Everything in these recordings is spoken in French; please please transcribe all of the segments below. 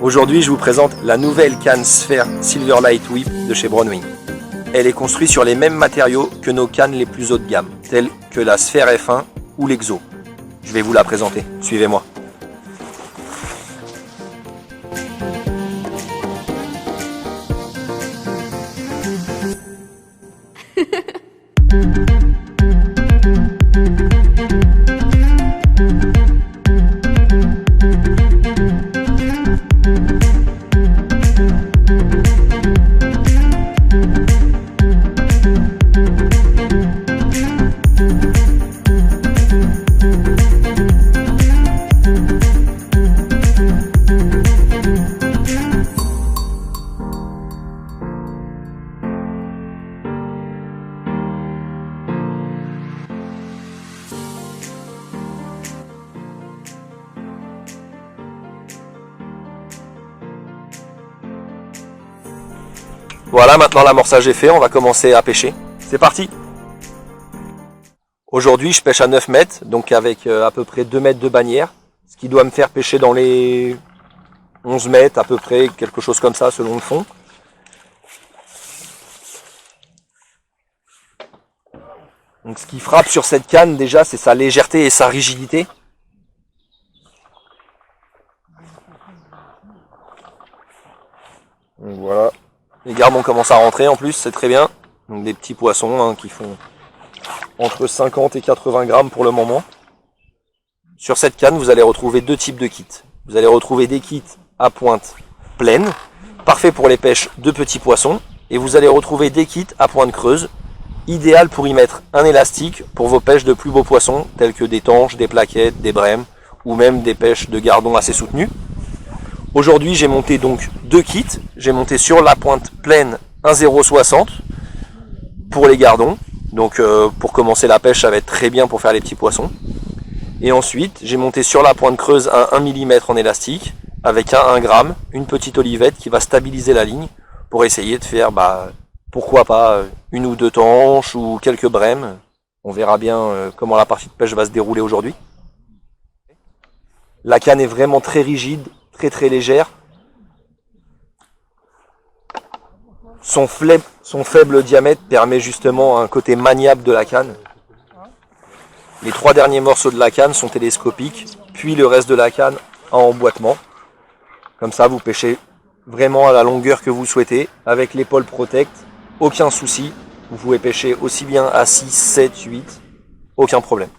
Aujourd'hui, je vous présente la nouvelle canne Sphère Silverlight Whip de chez Brownwing. Elle est construite sur les mêmes matériaux que nos cannes les plus haut de gamme, telles que la Sphère F1 ou l'Exo. Je vais vous la présenter, suivez-moi. Voilà, maintenant l'amorçage est fait, on va commencer à pêcher. C'est parti! Aujourd'hui, je pêche à 9 mètres, donc avec à peu près 2 mètres de bannière, ce qui doit me faire pêcher dans les 11 mètres à peu près, quelque chose comme ça selon le fond. Donc ce qui frappe sur cette canne déjà, c'est sa légèreté et sa rigidité. Donc voilà. Les garbons commencent à rentrer en plus, c'est très bien. Donc des petits poissons qui font entre 50 et 80 grammes pour le moment. Sur cette canne, vous allez retrouver deux types de kits. Vous allez retrouver des kits à pointe pleine, parfait pour les pêches de petits poissons. Et vous allez retrouver des kits à pointe creuse, idéal pour y mettre un élastique pour vos pêches de plus beaux poissons, tels que des tanches, des plaquettes, des brèmes, ou même des pêches de gardons assez soutenues. Aujourd'hui, j'ai monté donc deux kits. J'ai monté sur la pointe pleine un 0,60 pour les gardons. Donc pour commencer la pêche, ça va être très bien pour faire les petits poissons. Et ensuite, j'ai monté sur la pointe creuse un 1 mm en élastique avec un 1 g, une petite olivette qui va stabiliser la ligne pour essayer de faire, pourquoi pas, une ou deux tanches ou quelques brèmes. On verra bien comment la partie de pêche va se dérouler aujourd'hui. La canne est vraiment très rigide, très légère. Son faible diamètre permet justement un côté maniable de la canne. Les 3 derniers morceaux de la canne sont télescopiques, puis le reste de la canne en emboîtement. Comme ça, vous pêchez vraiment à la longueur que vous souhaitez, avec l'épaule protect, aucun souci. Vous pouvez pêcher aussi bien à 6, 7, 8, aucun problème.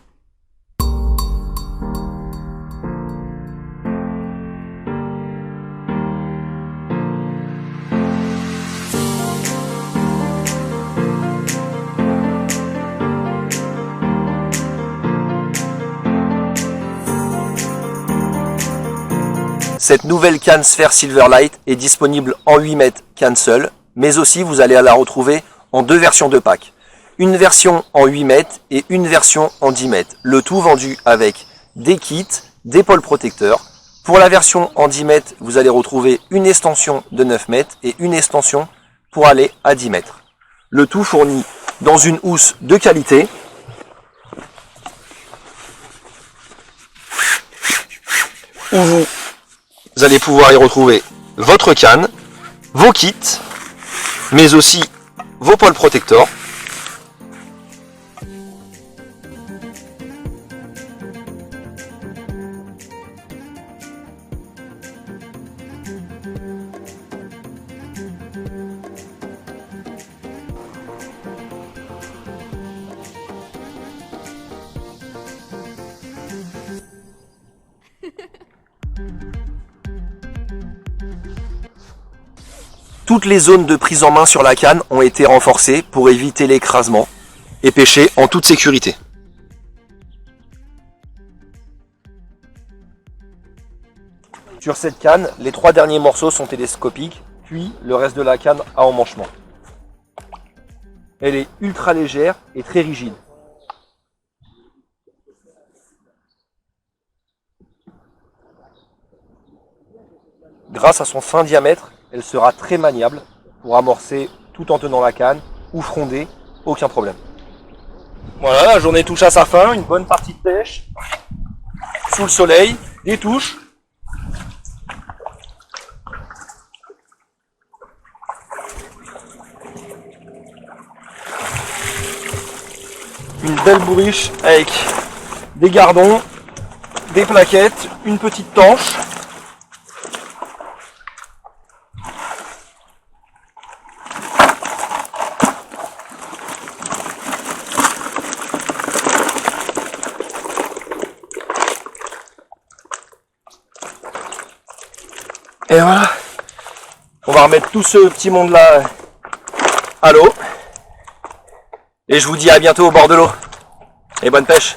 Cette nouvelle canne Sphère Silverlight est disponible en 8 mètres canne seule, mais aussi vous allez la retrouver en deux versions de pack. Une version en 8 mètres et une version en 10 mètres. Le tout vendu avec des kits, des pôles protecteurs. Pour la version en 10 mètres, vous allez retrouver une extension de 9 mètres et une extension pour aller à 10 mètres. Le tout fourni dans une housse de qualité. Où vous allez pouvoir y retrouver votre canne, vos kits, mais aussi vos pôles protecteurs. Toutes les zones de prise en main sur la canne ont été renforcées pour éviter l'écrasement et pêcher en toute sécurité. Sur cette canne, les 3 derniers morceaux sont télescopiques, puis le reste de la canne à emmanchement. Elle est ultra légère et très rigide. Grâce à son fin diamètre, elle sera très maniable pour amorcer tout en tenant la canne ou fronder, aucun problème. Voilà, la journée touche à sa fin, une bonne partie de pêche, sous le soleil, des touches. une belle bourriche avec des gardons, des plaquettes, une petite tanche. Et voilà, on va remettre tout ce petit monde là à l'eau. Et je vous dis à bientôt au bord de l'eau. Et bonne pêche!